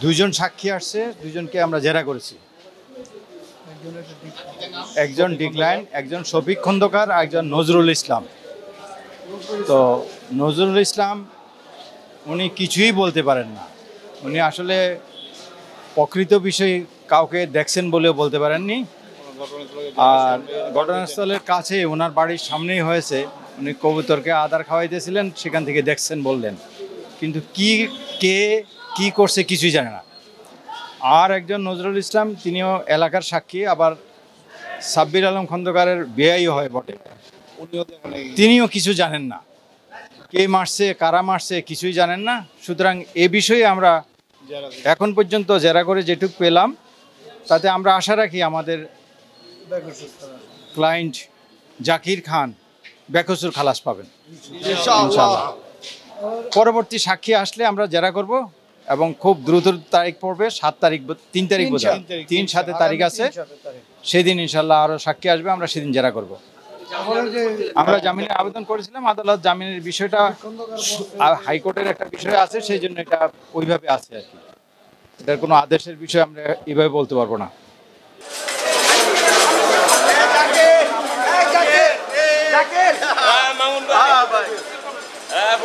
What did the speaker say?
দুইজন সাক্ষী আসছে, দুইজনকে আমরা জেরা করেছি। একজন ডিক্লাইন, একজন শফিক খন্দকার, একজন নজরুল ইসলাম। তো নজরুল ইসলাম উনি কিছুই বলতে পারেন না। উনি আসলে প্রকৃত বিষয় কাউকে দেখছেন বলেও বলতে পারেননি। আর ঘটনাস্থলের কাছে ওনার বাড়ির সামনেই হয়েছে, উনি কবুতরকে আদার খাওয়াইতেছিলেন, সেখান থেকে দেখছেন বললেন, কিন্তু কে কি করছে কিছুই জানে না। আর একজন নজরুল ইসলাম, তিনিও এলাকার সাক্ষী, আবার সাব্বির আলম খন্দকারের বেয়াই হয় বটে, তিনিও কিছু জানেন না, কে মারছে কারা মারছে কিছুই জানেন না। সুতরাং এ বিষয়ে আমরা এখন পর্যন্ত জেরা করে যেটুক পেলাম, তাতে আমরা আশা রাখি আমাদের ক্লায়েন্ট জাকির খান বেকসুর খালাস পাবেন ইনশাআল্লাহ। পরবর্তী সাক্ষী আসলে আমরা জেরা করব এবং খুব দ্রুত তারিখ পড়বে, 7 তারিখ 3 তারিখ বোধ হয়, 3-7 তারিখ আছে, সেদিন ইনশাআল্লাহ আরও সাক্ষী আসবে, আমরা সেদিন জেরা করব। আমরা জামিনের আবেদন করেছিলাম, আদালত জামিনের বিষয়টা হাইকোর্টের একটা বিষয় আছে, সেই জন্য এটা ওইভাবে আছে আর কি। এটার কোনো আদেশের বিষয় আমরা এইভাবে বলতে পারবো না। হ্যাঁ